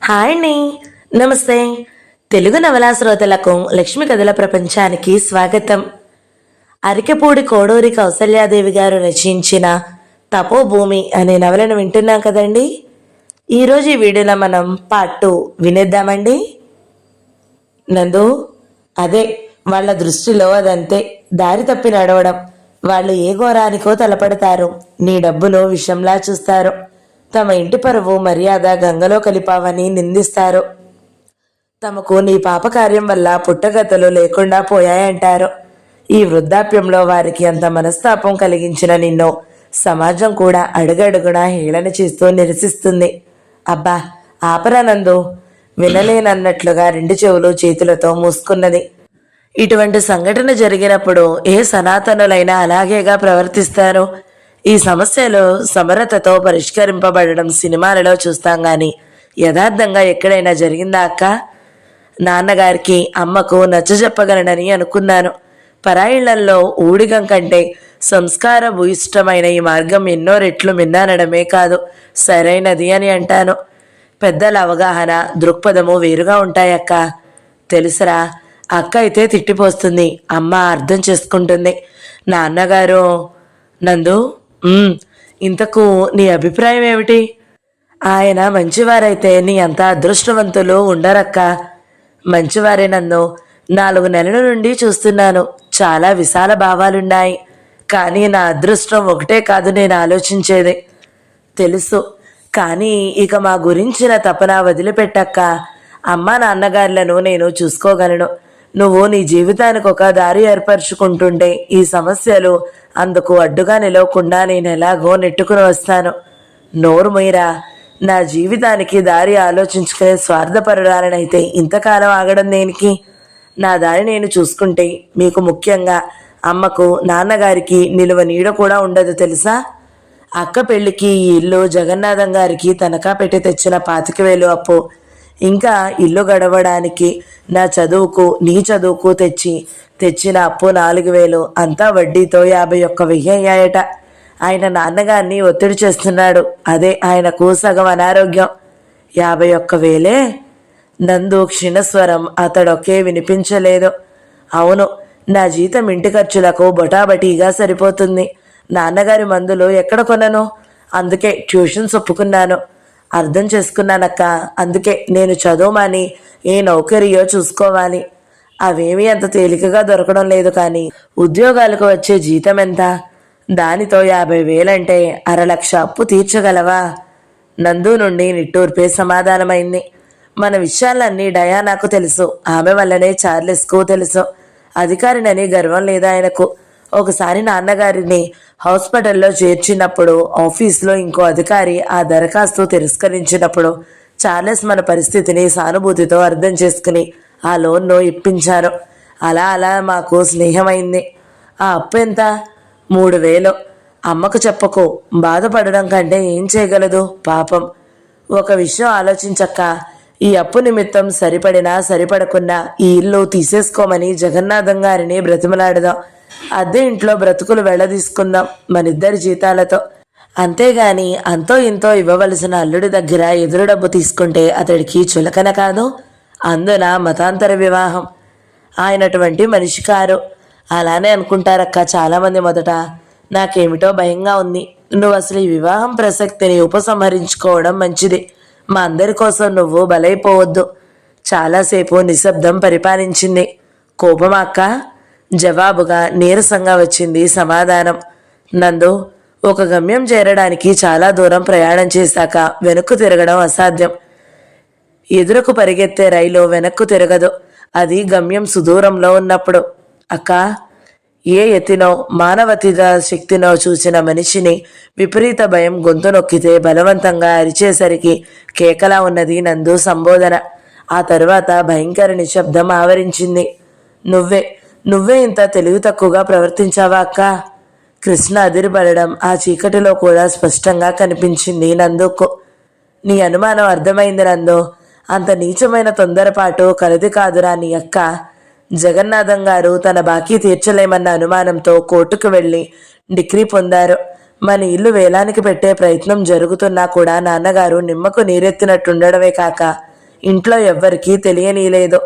Hi అండి. నమస్తే. తెలుగు నవలా శ్రోతలకు లక్ష్మి కథల ప్రపంచానికి స్వాగతం. అరికెపూడి కోడూరి కౌసల్యాదేవి గారు రచించిన తపోభూమి అనే నవలను వింటున్నాం కదండి. ఈరోజు ఈ వీడియోలో మనం పార్ట్ 2 వినేద్దామండి. నందు, అదే వాళ్ళ దృష్టిలో అదంతే, దారి తప్పి నడవడం. వాళ్ళు ఏ ఘోరానికో తలపడతారు, నీ డబ్బును విషంలా చూస్తారు, తమ ఇంటి పరువు మర్యాద గంగలో కలిపావని నిందిస్తారు, తమకు నీ పాపకార్యం వల్ల పుట్టగతులు లేకుండా పోయాయంటారు. ఈ వృద్ధాప్యంలో వారికి అంత మనస్తాపం కలిగించిన నిన్ను సమాజం కూడా అడుగడుగునా హేళన చేస్తూ నిరసిస్తుంది. అబ్బా ఆపరానందు, వినలేనన్నట్లుగా 2 చెవులు చేతులతో మూసుకున్నది. ఇటువంటి సంఘటన జరిగినప్పుడు ఏ సనాతనులైనా అలాగేగా ప్రవర్తిస్తారు. ఈ సమస్యలు సమరతతో పరిష్కరింపబడడం సినిమాలలో చూస్తాం గాని యథార్థంగా ఎక్కడైనా జరిగిందా అక్క? నాన్నగారికి అమ్మకు నచ్చజెప్పగలనని అనుకున్నాను. పరాయిళ్లల్లో ఊడిగం కంటే సంస్కార భూయిష్టమైన ఈ మార్గం ఎన్నో రెట్లు మిన్నానడమే కాదు, సరైనది అని అంటాను. పెద్దల అవగాహన దృక్పథము వేరుగా ఉంటాయక్క. తెలుసురా, అక్క అయితే తిట్టిపోస్తుంది, అమ్మ అర్థం చేసుకుంటుంది. నాన్నగారు నందు, ఇంతకు నీ అభిప్రాయం ఏమిటి? ఆయన మంచివారైతే నీ అంత అదృష్టవంతులు ఉండరక్క. మంచివారే నందు, 4 నెలల నుండి చూస్తున్నాను. చాలా విశాల భావాలున్నాయి. కానీ నా అదృష్టం ఒకటే కాదు నేను ఆలోచించేది. తెలుసు, కానీ ఇక మా గురించిన తపన వదిలిపెట్టక్క. అమ్మ నాన్నగారులను నేను చూసుకోగలను. నువ్వు నీ జీవితానికి ఒక దారి ఏర్పరచుకుంటుంటే ఈ సమస్యలు అందుకు అడ్డుగా నిలవకుండా నేను ఎలాగో నెట్టుకుని వస్తాను. నోరు మొయ్యరా. నా జీవితానికి దారి ఆలోచించుకునే స్వార్థపరురాలనైతే ఇంతకాలం ఆగడం దేనికి? నా దారి నేను చూసుకుంటే మీకు, ముఖ్యంగా అమ్మకు నాన్నగారికి నిలువ నీడ కూడా ఉండదు తెలుసా? అక్క పెళ్లికి ఈ ఇల్లు జగన్నాథం గారికి తనఖా పెట్టి తెచ్చిన 25,000 అప్పు, ఇంకా ఇల్లు గడవడానికి నా చదువుకు నీ చదువుకు తెచ్చిన అప్పు 4,000, అంతా వడ్డీతో 51,000 అయ్యాయట. ఆయన నాన్నగారిని ఒత్తిడి చేస్తున్నాడు. అదే ఆయనకు సగం అనారోగ్యం. 51,000? నందు క్షీణస్వరం అతడొకే వినిపించలేదు. అవును, నా జీతం ఇంటి ఖర్చులకు బొటాబటీగా సరిపోతుంది. నాన్నగారి మందులు ఎక్కడ కొనను? అందుకే ట్యూషన్స్ ఒప్పుకున్నాను. అర్థం చేసుకున్నానక్క. అందుకే నేను చదువుమాని ఏ నౌకరియో చూసుకోవాలి. అవేమీ అంత తేలికగా దొరకడం లేదు. కానీ ఉద్యోగాలకు వచ్చే జీతం ఎంత? దానితో 50,000 అంటే 1,00,000 అప్పు తీర్చగలవా? నందు నుండి నిట్టూర్పే సమాధానమైంది. మన విషయాలన్నీ డయానాకు తెలుసు, ఆమె వల్లనే చార్లెస్కు తెలుసు. అధికారినని గర్వం లేదా ఆయనకు? ఒకసారి నాన్నగారిని హాస్పిటల్లో చేర్చినప్పుడు ఆఫీస్లో ఇంకో అధికారి ఆ దరఖాస్తు తిరస్కరించినప్పుడు చార్లెస్ మన పరిస్థితిని సానుభూతితో అర్థం చేసుకుని ఆ లోన్ను ఇప్పించారు. అలా అలా మాకు స్నేహమైంది. ఆ అప్పు ఎంత? 3,000. అమ్మకు చెప్పకు, బాధపడడం కంటే ఏం చేయగలదు పాపం. ఒక విషయం ఆలోచించక్క. ఈ అప్పు నిమిత్తం సరిపడినా సరిపడకున్నా ఈ ఇల్లు తీసేసుకోమని జగన్నాథం గారిని బ్రతిమలాడదాం. అద్దె ఇంట్లో బ్రతుకులు వెళ్ళదీసుకుందాం మనిద్దరి జీతాలతో. అంతేగాని అంతో ఇంతో ఇవ్వవలసిన అల్లుడి దగ్గర ఎదురు డబ్బు తీసుకుంటే అతడికి చులకన కాదు. అందున మతాంతర వివాహం. ఆయనటువంటి మనిషి కారు. అలానే అనుకుంటారక్క చాలామంది. మొదట నాకేమిటో భయంగా ఉంది. నువ్వు అసలు ఈ వివాహం ప్రసక్తిని ఉపసంహరించుకోవడం మంచిది. మా అందరి కోసం నువ్వు బలైపోవద్దు. చాలాసేపు నిశ్శబ్దం పరిపాలించింది. కోపమా అక్క? జవాబుగా నీరసంగా వచ్చింది సమాధానం. నందు, ఒక గమ్యం చేరడానికి చాలా దూరం ప్రయాణం చేశాక వెనక్కు తిరగడం అసాధ్యం. ఎదురుకు పరిగెత్తే రైలు వెనక్కు తిరగదు. అది గమ్యం సుదూరంలో ఉన్నప్పుడు. అక్క, ఏ ఎత్తినో మానవతిద శక్తినో చూసిన మనిషిని విపరీత భయం గొంతు నొక్కితే బలవంతంగా అరిచేసరికి కేకలా ఉన్నది నందు సంబోధన. ఆ తరువాత భయంకర నిశ్శబ్దం ఆవరించింది. నువ్వే ఇంత తెలివి తక్కువగా ప్రవర్తించావా అక్క? కృష్ణ అదిరిపడడం ఆ చీకటిలో కూడా స్పష్టంగా కనిపించింది నందుకు. నీ అనుమానం అర్థమైంది నందు. అంత నీచమైన తొందరపాటు కలది కాదురా నీ అక్క. జగన్నాథం గారు తన బాకీ తీర్చలేమన్న అనుమానంతో కోర్టుకు వెళ్ళి డిగ్రీ పొందారు. మన ఇల్లు వేలానికి పెట్టే ప్రయత్నం జరుగుతున్నా కూడా నాన్నగారు నిమ్మకు నీరెత్తినట్టుండడమే కాక ఇంట్లో ఎవ్వరికీ తెలియనీలేదు.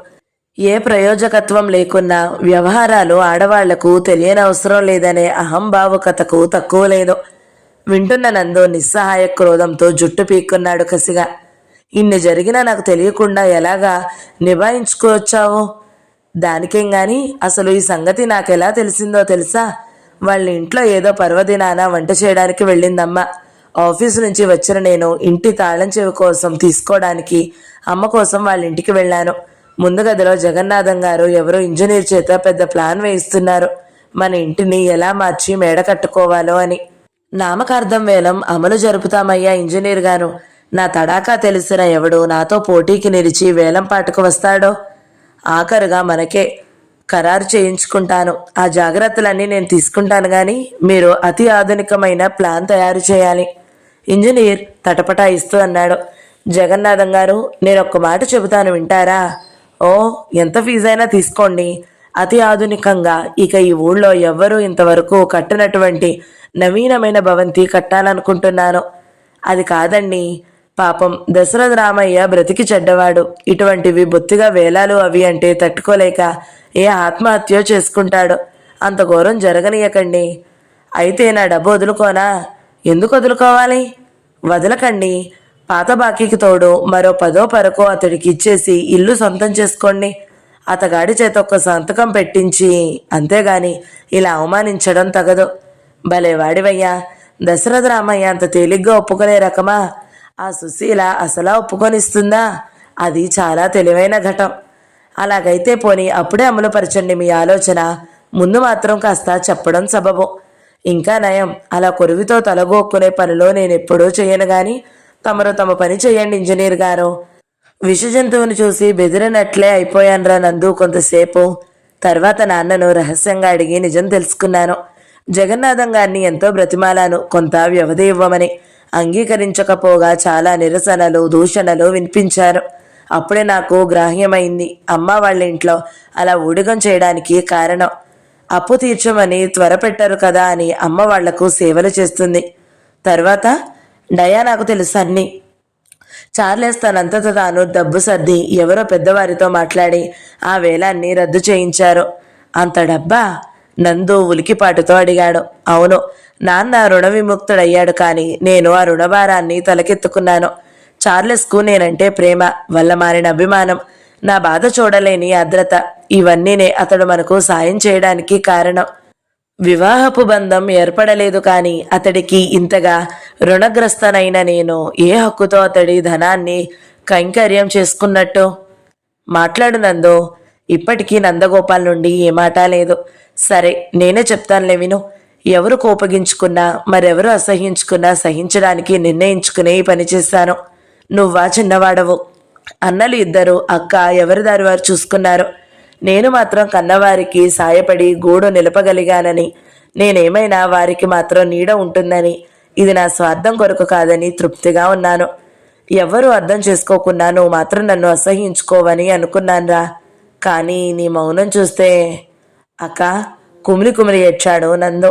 ఏ ప్రయోజకత్వం లేకున్నా వ్యవహారాలు ఆడవాళ్లకు తెలియని అవసరం లేదనే అహంభావుకతకు తక్కువ లేదు. వింటున్న నందు నిస్సహాయ క్రోధంతో జుట్టు పీక్కున్నాడు కసిగా. ఇన్ని జరిగినా నాకు తెలియకుండా ఎలాగా నిభాయించుకోవచ్చావు? దానికేం గాని అసలు ఈ సంగతి నాకెలా తెలిసిందో తెలుసా? వాళ్ళ ఇంట్లో ఏదో పర్వదినాన వంట చేయడానికి వెళ్ళిందమ్మ. ఆఫీసు నుంచి వచ్చిన నేను ఇంటి తాళం చెవి కోసం తీసుకోవడానికి అమ్మ కోసం వాళ్ళ ఇంటికి వెళ్ళాను. ముందు గదిలో జగన్నాథం గారు ఎవరో ఇంజనీర్ చేత పెద్ద ప్లాన్ వేయిస్తున్నారు, మన ఇంటిని ఎలా మార్చి మేడ కట్టుకోవాలో అని. నామకార్థం వేలం అమలు జరుపుతామయ్యా ఇంజనీర్ గారు. నా తడాకా తెలిసిన ఎవడు నాతో పోటీకి నిలిచి వేలం పాటుకు వస్తాడో ఆఖరుగా మనకే ఖరారు చేయించుకుంటాను. ఆ జాగ్రత్తలన్నీ నేను తీసుకుంటాను గాని మీరు అతి ఆధునికమైన ప్లాన్ తయారు చేయాలి. ఇంజనీర్ తటపటాయిస్తూ అన్నాడు. జగన్నాథం గారు, నేను ఒక్క మాట చెబుతాను, వింటారా? ఓ, ఎంత ఫీజైనా తీసుకోండి. అతి ఆధునికంగా ఇక ఈ ఊళ్ళో ఎవ్వరూ ఇంతవరకు కట్టినటువంటి నవీనమైన భవంతి కట్టాలనుకుంటున్నాను. అది కాదండి, పాపం దశరథ రామయ్య బ్రతికి చెడ్డవాడు. ఇటువంటివి బొత్తిగా వేలాలు అవి అంటే తట్టుకోలేక ఏ ఆత్మహత్య చేసుకుంటాడు. అంత ఘోరం జరగనీయకండి. అయితే నా డబ్బు వదులుకోనా? ఎందుకు వదులుకోవాలి? వదలకండి. పాత బాకీకి తోడు మరో 10 పరకో అతడికి ఇచ్చేసి ఇల్లు సొంతం చేసుకోండి. అతగాడి చేత ఒక్క సంతకం పెట్టించి, అంతేగాని ఇలా అవమానించడం తగదు. భలే వాడివయ్యా. దశరథ రామయ్య అంత తేలిగ్గా ఒప్పుకునే రకమా? ఆ సుశీల అసలా ఒప్పుకొనిస్తుందా? అది చాలా తెలివైన ఘటం. అలాగైతే పోని అప్పుడే అమలుపరచండి మీ ఆలోచన. ముందు మాత్రం కాస్త చెప్పడం సబబు. ఇంకా నయం, అలా కొరువితో తలగొక్కునే పనిలో నేనెప్పుడూ చేయను గాని తమరు తమ పని చేయండి ఇంజనీర్ గారు. విష జంతువుని చూసి బెదిరినట్లే అయిపోయాన్రా నందు కొంతసేపు. తర్వాత నాన్నను రహస్యంగా అడిగి నిజం తెలుసుకున్నాను. జగన్నాథం గారిని ఎంతో బ్రతిమాలాను కొంత వ్యవధి ఇవ్వమని. అంగీకరించకపోగా చాలా నిరసనలు దూషణలు వినిపించారు. అప్పుడే నాకు గ్రాహ్యమైంది అమ్మ వాళ్ళ ఇంట్లో అలా ఊడిగం చేయడానికి కారణం. అప్పు తీర్చమని త్వరపెట్టారు కదా అని అమ్మ వాళ్లకు సేవలు చేస్తుంది. తర్వాత డయానాకు తెలుసు అన్నీ. చార్లెస్ తనంతట తాను డబ్బు సర్ది ఎవరో పెద్దవారితో మాట్లాడి ఆ వేలాన్ని రద్దు చేయించారు. అంత డబ్బా? నందు ఉలికిపాటుతో అడిగాడు. అవును, నాన్న రుణ విముక్తుడయ్యాడు, కానీ నేను ఆ రుణభారాన్ని తలకెత్తుకున్నాను. చార్లెస్కు నేనంటే ప్రేమ వల్ల మారిన అభిమానం, నా బాధ చూడలేని ఆర్ద్రత, ఇవన్నీనే అతడు మనకు సాయం చేయడానికి కారణం. వివాహపు బంధం ఏర్పడలేదు, కానీ అతడికి ఇంతగా రుణగ్రస్తనైన నేను ఏ హక్కుతో అతడి ధనాన్ని కైంకర్యం చేసుకున్నట్టు? మాట్లాడునందో. ఇప్పటికీ నందగోపాల్ నుండి ఏ మాట లేదు. సరే, నేనే చెప్తానులే విను. ఎవరు కోపగించుకున్నా మరెవరు అసహించుకున్నా సహించడానికి నిర్ణయించుకునే ఈ పని చేశాను. నువ్వా చిన్నవాడవు. అన్నలు ఇద్దరు, అక్క ఎవరి దారి వారు చూసుకున్నారు. నేను మాత్రం కన్నవారికి సాయపడి గూడు నిలపగలిగానని, నేనేమైనా వారికి మాత్రం నీడ ఉంటుందని, ఇది నా స్వార్థం కొరకు కాదని తృప్తిగా ఉన్నాను. ఎవ్వరూ అర్థం చేసుకోకున్నా నువ్వు మాత్రం నన్ను అసహించుకోవని అనుకున్నానురా. కానీ నీ మౌనం చూస్తే... అక్క, కుమిలి కుమిలి ఏడ్చాడు నందు.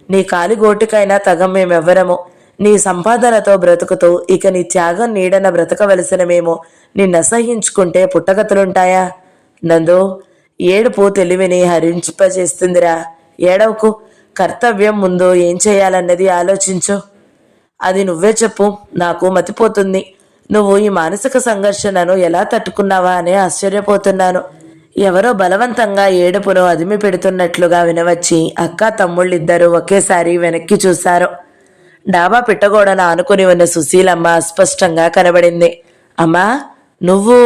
నీ కాలి గోటికైనా తగం మేమెవ్వరము. నీ సంపాదనతో బ్రతుకుతూ ఇక నీ త్యాగం నీడన బ్రతకవలసిన మేము నిన్నసహించుకుంటే పుట్టగతులుంటాయా? నందు, ఏడుపు తెలివిని హరింపచేస్తుందిరా. ఏడవకు. కర్తవ్యం ముందు ఏం చేయాలన్నది ఆలోచించు. అది నువ్వే చెప్పు, నాకు మతిపోతుంది. నువ్వు ఈ మానసిక సంఘర్షణను ఎలా తట్టుకున్నావా అని ఆశ్చర్యపోతున్నాను. ఎవరో బలవంతంగా ఏడుపును అదిమి పెడుతున్నట్లుగా వినవచ్చి అక్క తమ్ముళ్ళిద్దరూ ఒకేసారి వెనక్కి చూశారు. డాబా పిట్టగోడన ఆనుకుని ఉన్న సుశీలమ్మ అస్పష్టంగా కనబడింది. అమ్మా, నువ్వు?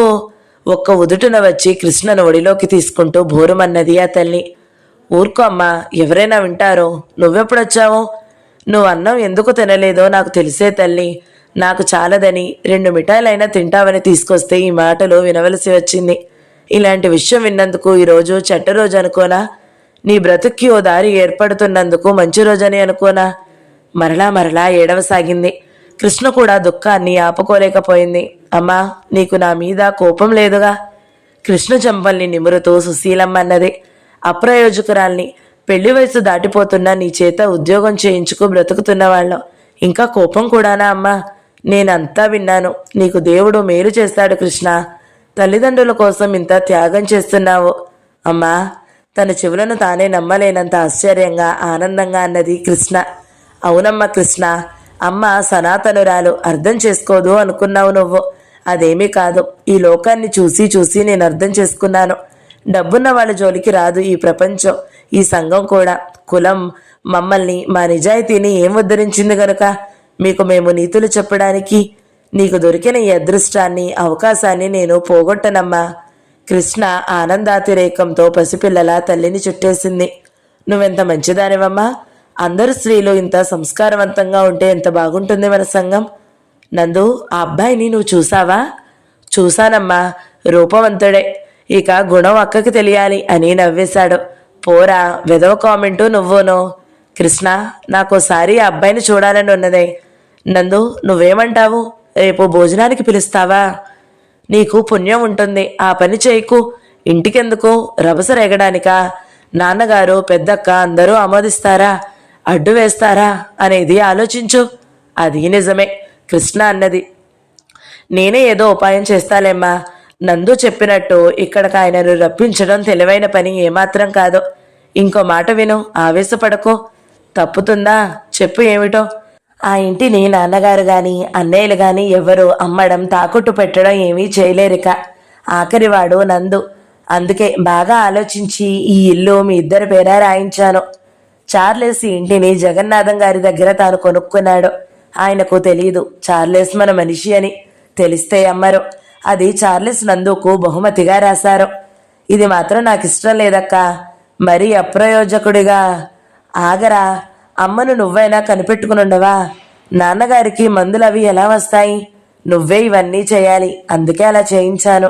ఒక్క ఉదుటున వచ్చి కృష్ణను ఒడిలోకి తీసుకుంటూ భోరుమన్నది ఆ తల్లి. ఊరుకో అమ్మా, ఎవరైనా వింటారో. నువ్వెప్పుడొచ్చావు? నువ్వు అన్నం ఎందుకు తినలేదో నాకు తెలిసే తల్లి. నాకు చాలదని 2 మిఠాయిలైనా తింటావని తీసుకొస్తే ఈ మాటలు వినవలసి వచ్చింది. ఇలాంటి విషయం విన్నందుకు ఈరోజు చెడ్డ రోజు అనుకోనా? నీ బ్రతుక్కి ఓ దారి ఏర్పడుతున్నందుకు మంచి రోజని అనుకోనా? మరలా మరలా ఏడవసాగింది. కృష్ణ కూడా దుఃఖాన్ని ఆపుకోలేకపోయింది. అమ్మా, నీకు నా మీద కోపం లేదుగా? కృష్ణ చెంపల్ని నిమురుతూ సుశీలమ్మ అన్నది. అప్రయోజకురాల్ని, పెళ్లి వయసు దాటిపోతున్నా నీ చేత ఉద్యోగం చేయించుకు బ్రతుకుతున్నవాళ్ళం, ఇంకా కోపం కూడానా అమ్మా? నేనంతా విన్నాను. నీకు దేవుడు మేలు చేస్తాడు కృష్ణ. తల్లిదండ్రుల కోసం ఇంత త్యాగం చేస్తున్నావు. అమ్మా, తన చెవులను తానే నమ్మలేనంత ఆశ్చర్యంగా ఆనందంగా అన్నది కృష్ణ. అవునమ్మా కృష్ణ, అమ్మ సనాతనురాలు, అర్థం చేసుకోదు అనుకున్నావు నువ్వు. అదేమీ కాదు, ఈ లోకాన్ని చూసి చూసి నేను అర్థం చేసుకున్నాను. డబ్బున్న వాళ్ళ జోలికి రాదు ఈ ప్రపంచం, ఈ సంఘం కూడా. కులం మమ్మల్ని, మా నిజాయితీని ఏం ఉద్ధరించింది గనుక మీకు మేము నీతులు చెప్పడానికి? నీకు దొరికిన ఈ అదృష్టాన్ని, అవకాశాన్ని నేను పోగొట్టనమ్మా. కృష్ణ ఆనందాతిరేకంతో పసిపిల్లల తల్లిని చుట్టేసింది. నువ్వెంత మంచిదానివమ్మా. అందరు స్త్రీలు ఇంత సంస్కారవంతంగా ఉంటే ఎంత బాగుంటుంది మన సంఘం. నందు, ఆ అబ్బాయిని నువ్వు చూసావా? చూశానమ్మా, రూపవంతుడే. ఇక గుణం అక్కకి తెలియాలి అని నవ్వేశాడు. పోరా, వెదవ కామెంటు నువ్వును. కృష్ణ, నాకోసారి ఆ అబ్బాయిని చూడాలని ఉన్నదే. నందు, నువ్వేమంటావు? రేపు భోజనానికి పిలుస్తావా? నీకు పుణ్యం ఉంటుంది, ఆ పని చేయకు. ఇంటికెందుకు, రభస రేగడానికా? నాన్నగారు, పెద్దక్క అందరూ ఆమోదిస్తారా, అడ్డు వేస్తారా అనేది ఆలోచించు. అది నిజమే, కృష్ణ అన్నది. నేనే ఏదో ఉపాయం చేస్తాలేమ్మా. నందు చెప్పినట్టు ఇక్కడికి ఆయనను రప్పించడం తెలివైన పని ఏమాత్రం కాదు. ఇంకో మాట విను, ఆవేశపడకో. తప్పుతుందా? చెప్పు, ఏమిటో. ఆ ఇంటిని నాన్నగారు గాని అన్నయ్యలు గాని ఎవరు అమ్మడం, తాకట్టు పెట్టడం ఏమీ చేయలేరిక. ఆఖరివాడు నందు. అందుకే బాగా ఆలోచించి ఈ ఇల్లు మీ ఇద్దరి పేర రాయించాను. చార్లెస్ ఈ ఇంటిని జగన్నాథం గారి దగ్గర తాను కొనుక్కున్నాడు. ఆయనకు తెలియదు చార్లెస్ మన మనిషి అని. తెలిస్తే అమ్మరు. అది చార్లెస్ నందుకు బహుమతిగా రాశారు. ఇది మాత్రం నాకు ఇష్టం లేదక్క. మరీ అప్రయోజకుడిగా. ఆగరా, అమ్మను నువ్వైనా కనిపెట్టుకునుండవా? నాన్నగారికి మందులవి ఎలా వస్తాయి? నువ్వే ఇవన్నీ చేయాలి, అందుకే అలా చేయించాను.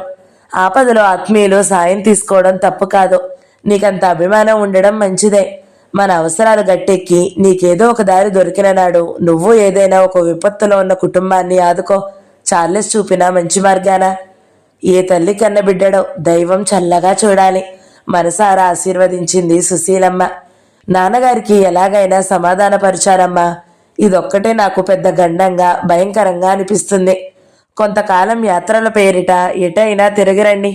ఆపదలో ఆత్మీయులు సాయం తీసుకోవడం తప్పు కాదు. నీకంత అభిమానం ఉండడం మంచిదే. మన అవసరాలు గట్టెక్కి నీకేదో ఒక దారి దొరికిన నాడు నువ్వు ఏదైనా ఒక విపత్తులో ఉన్న కుటుంబాన్ని ఆదుకో. చార్లెస్ చూపిన మంచి మార్గాన. ఏ తల్లి కన్న బిడ్డడో దైవం చల్లగా చూడాలి. మనసారా ఆశీర్వదించింది సుశీలమ్మ. నాన్నగారికి ఎలాగైనా సమాధానపరిచారమ్మా. ఇదొక్కటే నాకు పెద్ద గండంగా, భయంకరంగా అనిపిస్తుంది. కొంతకాలం యాత్రల పేరిట ఎటైనా తిరగిరండి.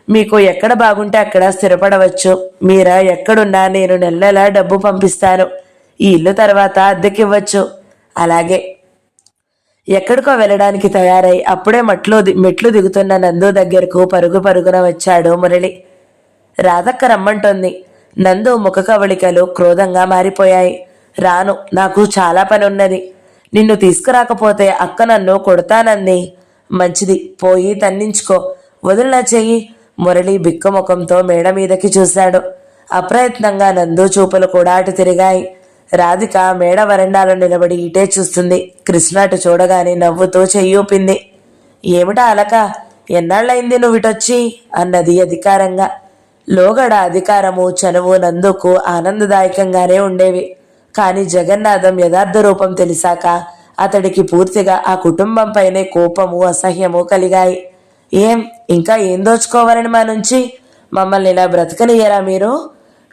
మీకు ఎక్కడ బాగుంటే అక్కడ స్థిరపడవచ్చు. మీరా ఎక్కడున్నా నేను నెల నెలా డబ్బు పంపిస్తాను. ఈ ఇల్లు తర్వాత అద్దెకివ్వచ్చు. అలాగే. ఎక్కడికో వెళ్ళడానికి తయారై అప్పుడే మెట్లు దిగుతున్న నందు దగ్గరకు పరుగు పరుగున వచ్చాడు మురళి. రాధక్క రమ్మంటోంది. నందు ముఖ కవళికలు క్రోధంగా మారిపోయాయి. రాను, నాకు చాలా పని ఉన్నది. నిన్ను తీసుకురాకపోతే అక్క నన్ను కొడతానంది. మంచిది, పోయి తన్నించుకో. వదిలిన చెయ్యి. మురళి బిక్కముఖంతో మేడ మీదకి చూశాడు. అప్రయత్నంగా నందు చూపులు కూడా అటు తిరిగాయి. రాధిక మేడ వరండాలో నిలబడి ఇటే చూస్తుంది. కృష్ణ అటు చూడగానే నవ్వుతూ చెయ్యూపింది. ఏమిటా అలక, ఎన్నాళ్ళయింది నువ్విటొచ్చి అన్నది అధికారంగా. లోగడ అధికారము, చనువు నందుకు ఆనందదాయకంగానే ఉండేవి. కాని జగన్నాథం యథార్థ రూపం తెలిసాక అతడికి పూర్తిగా ఆ కుటుంబంపైనే కోపము, అసహ్యము కలిగాయి. ఇంకా ఏం దోచుకోవాలని మా నుంచి? మమ్మల్ని ఇలా బ్రతకనియ్యరా మీరు?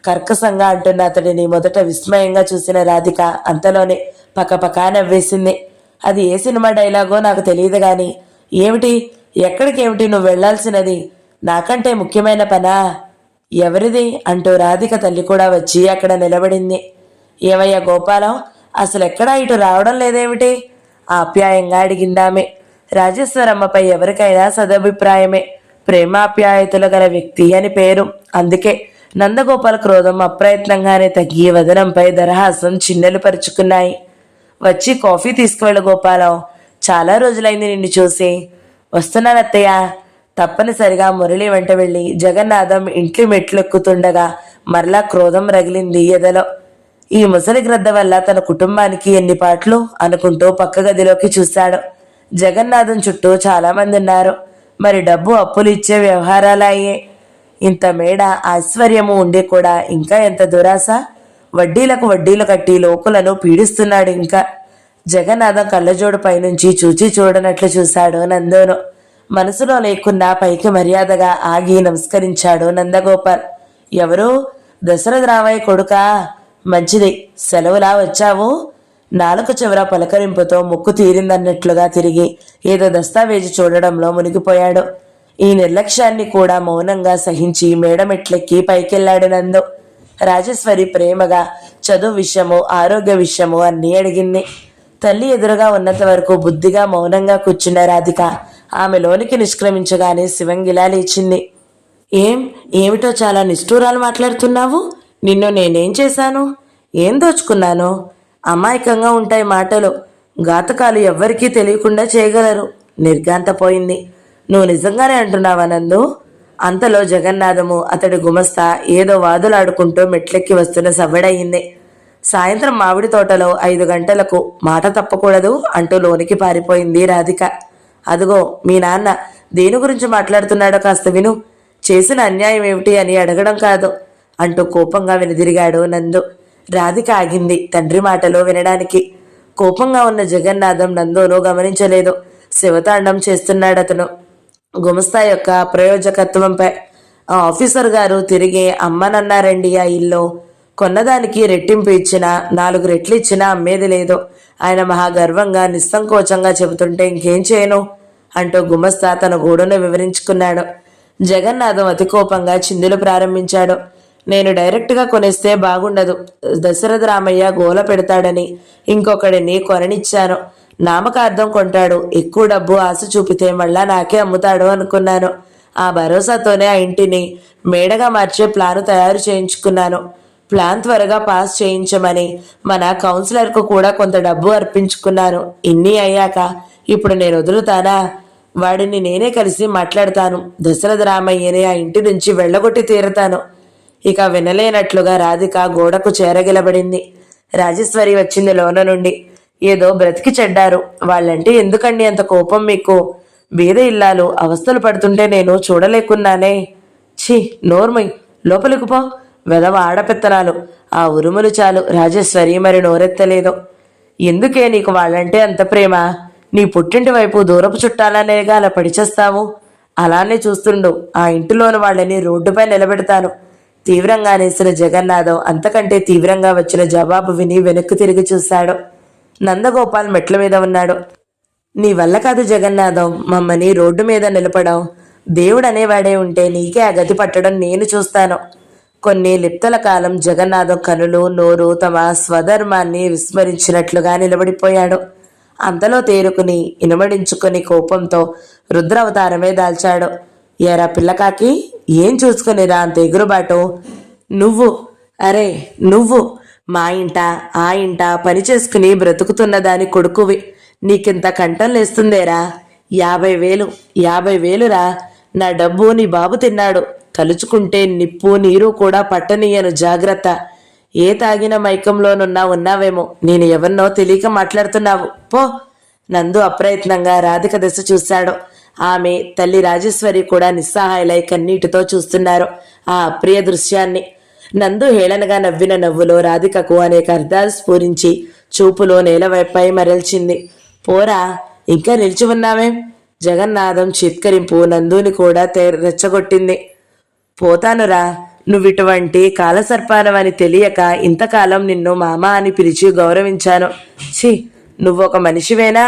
కర్కసంగా అంటున్న అతడిని మొదట విస్మయంగా చూసిన రాధిక అంతలోనే పకపకా నవ్వేసింది. అది ఏ సినిమా డైలాగో నాకు తెలియదు గాని, ఏమిటి, ఎక్కడికేమిటి నువ్వు వెళ్లాల్సినది? నాకంటే ముఖ్యమైన పనా? ఎవరిది అంటూ రాధిక తల్లి కూడా వచ్చి అక్కడ నిలబడింది. ఏవయ్యా గోపాలం, అసలెక్కడా ఇటు రావడం లేదేమిటి? ఆప్యాయంగా అడిగిందామె. రాజేశ్వరమ్మపై ఎవరికైనా సదభిప్రాయమే. ప్రేమాప్యాయతలు గల వ్యక్తి అని పేరు. అందుకే నందగోపాల క్రోధం అప్రయత్నంగానే తగ్గి వదనంపై దరహాసం చిన్నెలు పరుచుకున్నాయి. వచ్చి కాఫీ తీసుకువెళ్ళు గోపాలం, చాలా రోజులైంది నిన్ను చూసి. వస్తున్నానత్తయ్య. తప్పనిసరిగా మురళి వెంట వెళ్ళి జగన్నాథం ఇంటి మెట్లెక్కుతుండగా మరలా క్రోధం రగిలింది ఎదలో. ఈ ముసలి గ్రద్ద వల్ల తన కుటుంబానికి ఎన్ని పాటలు అనుకుంటూ పక్క గదిలోకి చూశాడు. జగన్నాథం చుట్టూ చాలా మంది ఉన్నారు. మరి డబ్బు అప్పులు ఇచ్చే వ్యవహారాలయ్యే. ఇంత మేడ ఐశ్వర్యము ఉండి కూడా ఇంకా ఎంత దురాశ. వడ్డీలకు వడ్డీలు కట్టి లోకులను పీడిస్తున్నాడు. ఇంకా జగన్నాథం కళ్ళజోడు పైనుంచి చూచి చూడనట్లు చూశాడు నందును. మనసులో లేకున్నా పైకి మర్యాదగా ఆగి నమస్కరించాడు నందగోపాల్. ఎవరు? దశరథ రామయ్య కొడుకా? మంచిది, సెలవులా వచ్చావు? నాలుక చివర పలకరింపుతో ముక్కు తీరిందన్నట్లుగా తిరిగి ఏదో దస్తావేజు చూడడంలో మునిగిపోయాడు. ఈ నిర్లక్ష్యాన్ని కూడా మౌనంగా సహించి మేడమెట్లెక్కి పైకెళ్లాడు నందు. రాజేశ్వరి ప్రేమగా చదువు విషయము, ఆరోగ్య విషయము అన్నీ అడిగింది. తల్లి ఎదురుగా ఉన్నంత వరకు బుద్ధిగా మౌనంగా కూర్చున్న రాధిక ఆమె లోనికి నిష్క్రమించగానే శివంగిలా లేచింది. ఏమిటో చాలా నిష్ఠూరాలు మాట్లాడుతున్నావు? నిన్ను నేనేం చేశాను? ఏం దోచుకున్నాను? అమాయకంగా ఉంటాయి మాటలు. ఘాతకాలు ఎవ్వరికీ తెలియకుండా చేయగలరు. నిర్ఘాంతపోయింది. నువ్వు నిజంగానే అంటున్నావా నందు? అంతలో జగన్నాథము అతడి గుమస్తా ఏదో వాదులాడుకుంటూ మెట్లెక్కి వస్తున్న సవ్వడయింది. సాయంత్రం మామిడి తోటలో 5 గంటలకు మాట తప్పకూడదు అంటూ లోనికి పారిపోయింది రాధిక. అదుగో మీ నాన్న దేని గురించి మాట్లాడుతున్నాడో కాస్త విను. చేసిన అన్యాయం ఏమిటి అని అడగడం కాదు అంటూ కోపంగా వెనుదిరిగాడు నందు. రాధిక ఆగింది తండ్రి మాటలో వినడానికి. కోపంగా ఉన్న జగన్నాథం నందును గమనించలేదు. శివతాండం చేస్తున్నాడతను గుమస్తా యొక్క ప్రయోజకత్వంపై. ఆ ఆఫీసర్ గారు తిరిగి అమ్మనన్నారండి. ఆ ఇల్లు కొన్నదానికి రెట్టింపు ఇచ్చినా 4 రెట్లు ఇచ్చినా అమ్మేది లేదు. ఆయన మహాగర్వంగా నిస్సంకోచంగా చెబుతుంటే ఇంకేం చేయను అంటూ గుమస్తా తన గూడును వివరించుకున్నాడు. జగన్నాథం అతి కోపంగా చిందులు ప్రారంభించాడు. నేను డైరెక్ట్గా కొనేస్తే బాగుండదు. దశరథ రామయ్య గోల పెడతాడని ఇంకొకడిని కొననిచ్చాను. నామకార్థం కొంటాడు. ఎక్కువ డబ్బు ఆశ చూపితే మళ్ళా నాకే అమ్ముతాడు అనుకున్నాను. ఆ భరోసాతోనే ఆ ఇంటిని మేడగా మార్చే ప్లాను తయారు చేయించుకున్నాను. ప్లాన్ త్వరగా పాస్ చేయించమని మన కౌన్సిలర్కు కూడా కొంత డబ్బు అర్పించుకున్నాను. ఇన్ని అయ్యాక ఇప్పుడు నేను వదులుతానా? వాడిని నేనే కలిసి మాట్లాడతాను. దశరథ రామయ్యని ఆ ఇంటి నుంచి వెళ్ళగొట్టి తీరుతాను. ఇక వినలేనట్లుగా రాధిక గోడకు చేరగిలబడింది. రాజేశ్వరి వచ్చింది లోన నుండి. ఏదో బ్రతికి చెడ్డారు. వాళ్ళంటే ఎందుకండి అంత కోపం మీకు? బీద ఇల్లాలు అవస్థలు పడుతుంటే నేను చూడలేకున్నానే. ఛీ, నోర్మయ్, లోపలికి పో. వెదవ ఆడపెత్తనాలు. ఆ ఉరుములు చాలు. రాజేశ్వరి మరి నోరెత్తలేదు. ఎందుకే నీకు వాళ్ళంటే అంత ప్రేమ? నీ పుట్టింటి వైపు దూరపు చుట్టాలనేగా అలా పడిచేస్తావు? అలానే చూస్తుండు. ఆ ఇంటిలోని వాళ్ళని రోడ్డుపై నిలబెడతాను తీవ్రంగా అనేసిన జగన్నాథం అంతకంటే తీవ్రంగా వచ్చిన జవాబు విని వెనక్కు తిరిగి చూశాడు. నందగోపాల్ మెట్ల మీద ఉన్నాడు. నీ వల్ల కాదు జగన్నాథం మమ్మని రోడ్డు మీద నిలపడం. దేవుడు అనేవాడే ఉంటే నీకే ఆ గతి పట్టడం నేను చూస్తాను. కొన్ని లిప్తల కాలం జగన్నాథం కనులు నోరు తమ స్వధర్మాన్ని విస్మరించినట్లుగా నిలబడిపోయాడు. అంతలో తేరుకుని ఇనుమడించుకుని కోపంతో రుద్రావతారమే దాల్చాడు. ఏరా పిల్లకాకి, ఏం చూసుకునిరా అంత ఎగురుబాటు? అరే నువ్వు మా ఇంట ఆ ఇంట పని చేసుకుని బ్రతుకుతున్న దాని కొడుకువి. నీకింత కంఠం లేస్తుందేరా? 50,000 రా. నా డబ్బు నీ బాబు తిన్నాడు. తలుచుకుంటే నిప్పు నీరు కూడా పట్టనీయను. జాగ్రత్త. ఏ తాగిన మైకంలోనున్నా ఉన్నావేమో. నేను ఎవరినో తెలియక మాట్లాడుతున్నావు. పో. నందు అప్రయత్నంగా రాధిక దశ చూశాడు. ఆమె తల్లి రాజేశ్వరి కూడా నిస్సహాయలై కన్నీటితో చూస్తున్నారు ఆ అప్రియ దృశ్యాన్ని. నందు హేళనగా నవ్విన నవ్వులో రాధికకు అనేక అర్థాలు స్ఫురించి చూపులో నేలవైపై మరల్చింది. పోరా, ఇంకా నిలిచి ఉన్నావేం? జగన్నాథం చిత్కరింపు నందుని కూడా రెచ్చగొట్టింది. పోతానురా. నువ్విటువంటి కాలసర్పానమని తెలియక ఇంతకాలం నిన్ను మామ అని పిలిచి గౌరవించాను. ఛీ, నువ్వొక మనిషివేనా?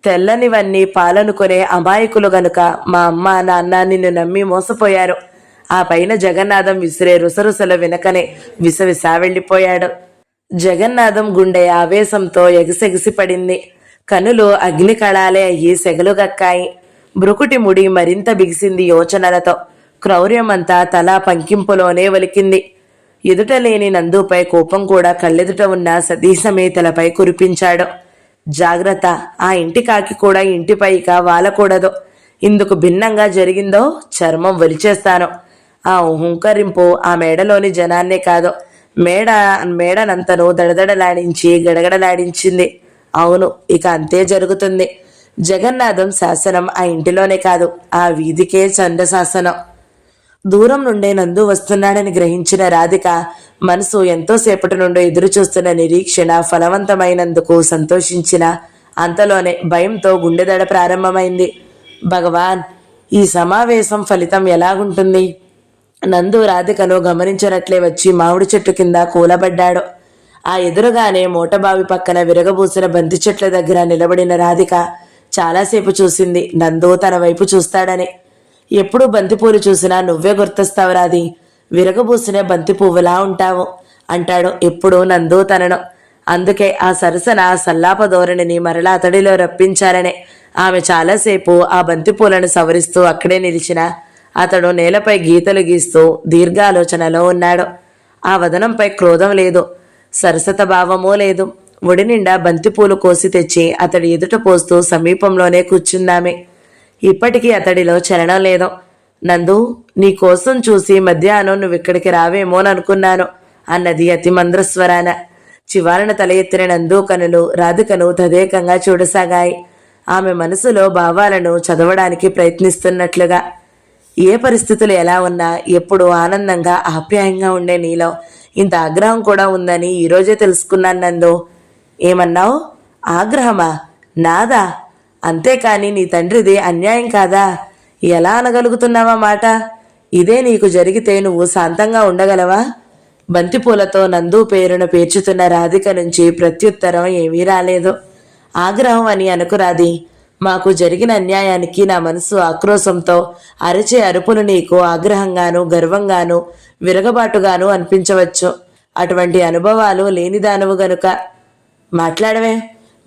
తెల్లనివన్నీ పాలనుకునే అమాయకులు గనుక మా అమ్మ నాన్న నిన్ను నమ్మి మోసపోయారు. ఆ పైన జగన్నాథం విసిరే రుసరుసల వెనకనే విసవిసా వెళ్ళిపోయాడు. జగన్నాథం గుండె ఆవేశంతో ఎగిసెగిసిపడింది. కనులు అగ్ని కళాలే అయ్యి సెగలు గక్కాయి. బ్రుకుటి ముడి మరింత బిగిసింది యోచనలతో. క్రౌర్యమంతా తల పంకింపులోనే ఒలికింది. ఎదుట లేని నందుపై కోపం కూడా కళ్ళెదుట ఉన్న సతీ సమేతలపై కురిపించాడు. జాగ్రత్త, ఆ ఇంటి కాకి కూడా ఇంటిపైక వాలకూడదు. ఇందుకు భిన్నంగా జరిగిందో చర్మం ఒలిచేస్తాను. ఆ హుంకరింపు ఆ మేడలోని జనాన్నే కాదు, మేడనంతను దడదడలాడించి గడగడలాడించింది. అవును, ఇక అంతే జరుగుతుంది. జగన్నాథం శాసనం ఆ ఇంటిలోనే కాదు, ఆ వీధికే చండ శాసనం. దూరం నుండే నందు వస్తున్నాడని గ్రహించిన రాధిక మనసు ఎంతోసేపటి నుండి ఎదురు చూస్తున్న నిరీక్షణ ఫలవంతమైనందుకు సంతోషించిన అంతలోనే భయంతో గుండెదడ ప్రారంభమైంది. భగవాన్, ఈ సమావేశం ఫలితం ఎలాగుంటుంది? నందు రాధికను గమనించినట్లే వచ్చి మామిడి చెట్టు కింద కూలబడ్డాడు. ఆ ఎదురుగానే మోటబావి పక్కన విరగబూసిన బంతి చెట్ల దగ్గర నిలబడిన రాధిక చాలాసేపు చూసింది నందు తన వైపు చూస్తాడని. ఎప్పుడు బంతిపూలు చూసినా నువ్వే గుర్తొస్తావు రాది, విరగబూసిన బంతి పువ్వులా ఉంటావు అంటాడు ఎప్పుడు నందు తనను. అందుకే ఆ సరసన సల్లాప ధోరణిని మరలా అతడిలో రప్పించాలనే ఆమె చాలాసేపు ఆ బంతిపూలను సవరిస్తూ అక్కడే నిలిచిన అతడు నేలపై గీతలు గీస్తూ దీర్ఘాలోచనలో ఉన్నాడు. ఆ వదనంపై క్రోధం లేదు, సరసత భావమూ లేదు. ఒడి నిండా బంతిపూలు కోసి తెచ్చి అతడి ఎదుట పోస్తూ సమీపంలోనే కూర్చుందామె. ఇప్పటికీ అతడిలో చలనం లేదు. నందు, నీ కోసం చూసి మధ్యాహ్నం నువ్విక్కడికి రావేమోననుకున్నాను అన్నది అతి మంద్రస్వరాన. చివారణ తల ఎత్తిన నందు కనులు రాధికను తదేకంగా చూడసాగాయి. ఆమె మనసులో భావాలను చదవడానికి ప్రయత్నిస్తున్నట్లుగా. ఏ పరిస్థితులు ఎలా ఉన్నా ఎప్పుడు ఆనందంగా ఆప్యాయంగా ఉండే నీలో ఇంత ఆగ్రహం కూడా ఉందని ఈరోజే తెలుసుకున్నాను నందు. ఏమన్నావు? ఆగ్రహమా? నాదా? అంతేకాని నీ తండ్రిది అన్యాయం కాదా? ఎలా అనగలుగుతున్నావా మాట? ఇదే నీకు జరిగితే నువ్వు శాంతంగా ఉండగలవా? బంతిపూలతో నందు పేరును పేర్చుతున్న రాధిక నుంచి ప్రత్యుత్తరం ఏమీ రాలేదు. ఆగ్రహం అని అనుకురాది. మాకు జరిగిన అన్యాయానికి నా మనసు ఆక్రోశంతో అరిచే అరుపులు నీకు ఆగ్రహంగాను గర్వంగాను విరగబాటుగాను అనిపించవచ్చు. అటువంటి అనుభవాలు లేనిదానవు గనుక మాట్లాడవే.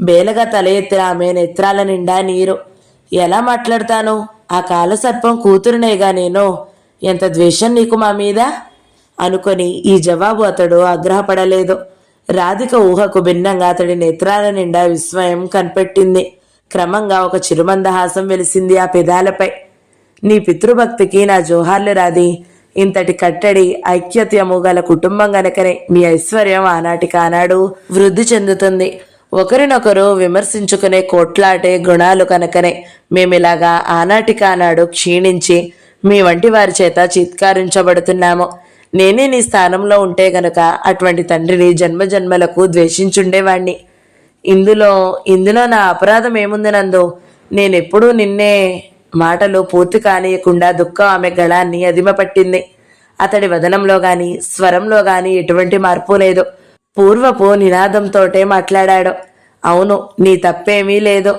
బేలగా తల ఎత్తిన ఆమె నేత్రాల నిండా నీరు. ఎలా మాట్లాడతాను? ఆ కాలసర్పం కూతురునేగా నేను. ఎంత ద్వేషం నీకు మా మీద అనుకొని ఈ జవాబు అతడు ఆగ్రహపడలేదు. రాధిక ఊహకు భిన్నంగా అతడి నేత్రాల నిండా విస్మయం కనిపెట్టింది. క్రమంగా ఒక చిరుమందహాసం వెలిసింది ఆ పెదాలపై. నీ పితృభక్తికి నా జోహార్లు రాది. ఇంతటి కట్టడి ఐక్యత్యము గల కుటుంబం గనకనే మీ ఐశ్వర్యం ఆనాటికి ఆనాడు వృద్ధి చెందుతుంది. ఒకరినొకరు విమర్శించుకునే కోట్లాటే గుణాలు కనుకనే మేమిలాగా ఆనాటికి ఆనాడు క్షీణించి మీ వంటి వారి చేత చిత్కారించబడుతున్నాము. నేనే నీ స్థానంలో ఉంటే గనుక అటువంటి తండ్రిని జన్మజన్మలకు ద్వేషించుండేవాణ్ణి. ఇందులో నా అపరాధం ఏముంది నందు? నేనెప్పుడూ నిన్నే మాటలు పూర్తి కానియకుండా దుఃఖం ఆమె గళాన్ని అదిమపట్టింది. అతడి వదనంలో గాని స్వరంలో గాని ఎటువంటి మార్పు లేదు. పూర్వపు నినాదంతోటే మాట్లాడాడు. అవును, నీ తప్పేమీ లేదు.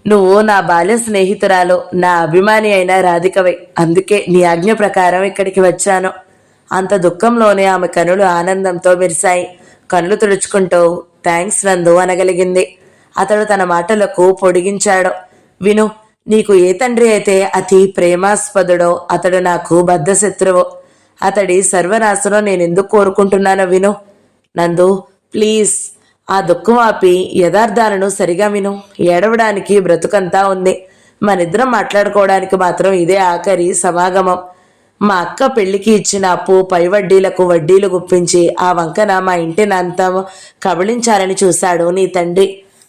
నువ్వు నా బాల్య స్నేహితురాలు, నా అభిమాని అయిన రాధికవే. అందుకే నీ ఆజ్ఞ ప్రకారం ఇక్కడికి వచ్చాను. అంత దుఃఖంలోనే ఆమె కనులు ఆనందంతో మెరిశాయి. కనులు తుడుచుకుంటూ థ్యాంక్స్ నందు అనగలిగింది. అతడు తన మాటలకు పొడిగించాడు. విను, నీకు ఏ తండ్రి అయితే అతి ప్రేమాస్పదుడో అతడు నాకు బద్ధశత్రువు. అతడి సర్వనాశనం నేనెందుకు కోరుకుంటున్నానో విను. నందు, ప్లీజ్, ఆ దుఃఖం ఆపి యథార్థాలను సరిగా విను. ఏడవడానికి బ్రతుకంతా ఉంది. మనిద్దరం మాట్లాడుకోవడానికి మాత్రం ఇదే ఆఖరి సమాగమం. మా అక్క పెళ్లికి ఇచ్చిన అప్పు పై వడ్డీలకు వడ్డీలు గుప్పించి ఆ వంకన మా ఇంటిని అంతా కబళించాలని చూశాడు నీ తండ్రి.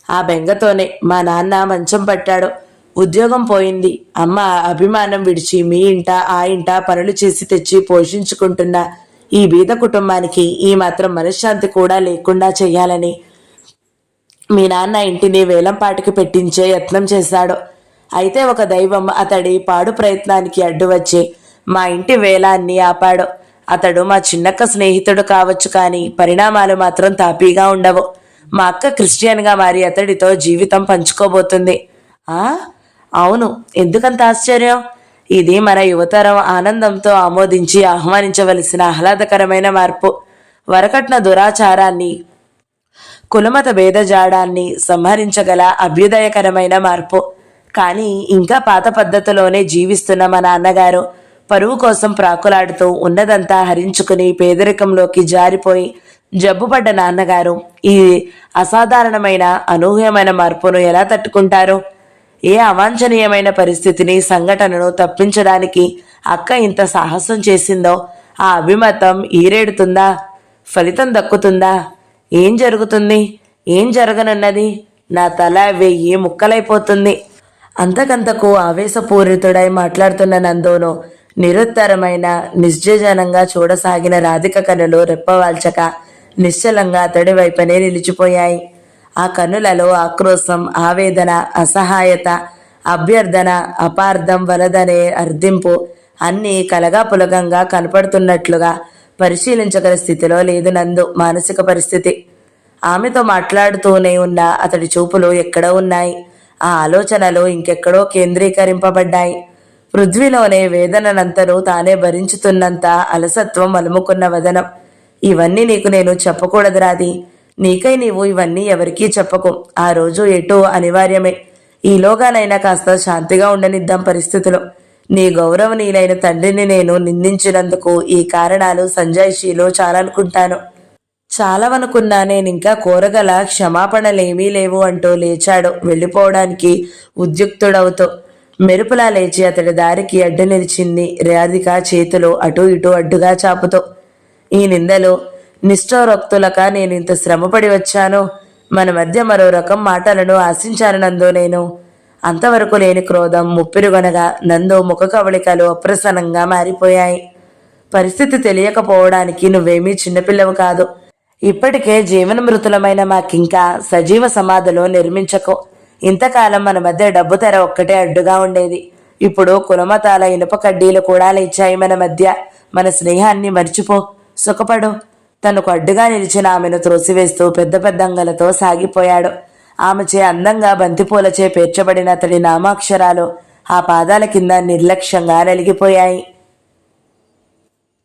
ఆ బెంగతోనే మా నాన్న మంచం పట్టాడు. ఉద్యోగం పోయింది. అమ్మ అభిమానం విడిచి మీ ఇంట ఆ ఇంట పనులు చేసి తెచ్చి పోషించుకుంటున్న ఈ బీద కుటుంబానికి ఈ మాత్రం మనశ్శాంతి కూడా లేకుండా చెయ్యాలని మీ నాన్న ఇంటిని వేలంపాటికి పెట్టించే యత్నం చేశాడు. అయితే ఒక దైవం అతడి పాడు ప్రయత్నానికి అడ్డు వచ్చి మా ఇంటి వేలాన్ని ఆపాడు. అతడు మా చిన్నక్క స్నేహితుడు కావచ్చు, కానీ పరిణామాలు మాత్రం తాపీగా ఉండవు. మా అక్క క్రిస్టియన్గా మారి అతడితో జీవితం పంచుకోబోతుంది. అవును, ఎందుకంత ఆశ్చర్యం? ఇది మన యువతరం ఆనందంతో ఆమోదించి ఆహ్వానించవలసిన ఆహ్లాదకరమైన మార్పు. వరకట్న దురాచారాన్ని కులమత భేదజాడాన్ని సంహరించగల అభ్యుదయకరమైన మార్పు. కానీ ఇంకా పాత పద్ధతిలోనే జీవిస్తున్న మా నాన్నగారు పరువు కోసం ప్రాకులాడుతూ ఉన్నదంతా హరించుకుని పేదరికంలోకి జారిపోయి జబ్బుపడ్డ నాన్నగారు ఈ అసాధారణమైన అనూహ్యమైన మార్పును ఎలా తట్టుకుంటారు? ఏ అవాంఛనీయమైన పరిస్థితిని సంఘటనను తప్పించడానికి అక్క ఇంత సాహసం చేసిందో ఆ అభిమతం ఈరేడుతుందా? ఫలితం దక్కుతుందా? ఏం జరుగుతుంది? ఏం జరగనున్నది? నా తల 1000 ముక్కలైపోతుంది. అంతకంతకు ఆవేశపూరితుడై మాట్లాడుతున్న నందోను నిరుత్తరమైన నిశ్చజనంగా చూడసాగిన రాధిక కనులు రెప్పవాల్చక నిశ్చలంగా అతడి వైపునే నిలిచిపోయాయి. ఆ కన్నులలో ఆక్రోశం, ఆవేదన, అసహాయత, అభ్యర్థన, అపార్థం వలదనే అర్థింపు అన్నీ కలగాపులగంగా కనపడుతున్నట్లుగా పరిశీలించగల స్థితిలో లేదు నందు మానసిక పరిస్థితి. ఆమెతో మాట్లాడుతూనే ఉన్న అతడి చూపులు ఎక్కడో ఉన్నాయి. ఆ ఆలోచనలు ఇంకెక్కడో కేంద్రీకరింపబడ్డాయి. పృథ్వీలోనే వేదననంతరూ తానే భరించుతున్నంత అలసత్వం అలుముకున్న వదనం. ఇవన్నీ నీకు నేను చెప్పకూడదు రాది. నీకై నీవు ఇవన్నీ ఎవరికీ చెప్పకు. ఆ రోజు ఎటో అనివార్యమే. ఈలోగానైనా కాస్త శాంతిగా ఉండనిద్దాం పరిస్థితులు. నీ గౌరవనీయులైన తండ్రిని నేను నిందించినందుకు ఈ కారణాలు సంజాయిషీలో చాలనుకుంటాను. చాలవనుకున్నా నేనింకా కోరగల క్షమాపణలేమీ లేవు అంటూ లేచాడు వెళ్ళిపోవడానికి ఉద్యుక్తుడవుతూ. మెరుపులా లేచి అతడి దారికి అడ్డు నిలిచింది రాధిక చేతులు అటూ ఇటూ అడ్డుగా చాపుతూ. ఈ నిందలు నిష్ఠోరోక్తులక నేనింత శ్రమపడి వచ్చాను. మన మధ్య మరో రకం మాటలను ఆశించాను నందు నేను. అంతవరకు లేని క్రోధం ముప్పిరుగనగా నందు ముఖ కవళికలు అప్రసన్నంగా మారిపోయాయి. పరిస్థితి తెలియకపోవడానికి నువ్వేమీ చిన్నపిల్లవు కాదు. ఇప్పటికే జీవనమృతులమైన మాకింకా సజీవ సమాధిలో నిర్మించకు. ఇంతకాలం మన మధ్య డబ్బు తెర ఒక్కటే అడ్డుగా ఉండేది. ఇప్పుడు కులమతాల ఇనుప కడ్డీలు కూడా లేచాయి మన మధ్య. మన స్నేహాన్ని మర్చిపో, సుఖపడు. తనకు అడ్డుగా నిలిచిన ఆమెను త్రోసివేస్తూ పెద్ద పెద్ద అంగలతో సాగిపోయాడు. ఆమెచే అందంగా బంతిపూలచే పేర్చబడిన అతడి నామాక్షరాలు ఆ పాదాల కింద నిర్లక్ష్యంగా నలిగిపోయాయి.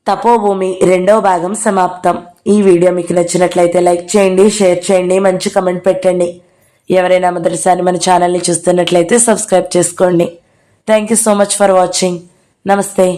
తపోభూమి 2వ భాగం సమాప్తం. ఈ వీడియో మీకు నచ్చినట్లయితే లైక్ చేయండి, షేర్ చేయండి, మంచి కమెంట్ పెట్టండి. ఎవరైనా మొదటిసారి మన ఛానల్ని చూస్తున్నట్లయితే సబ్స్క్రైబ్ చేసుకోండి. Thank you so much for watching. నమస్తే.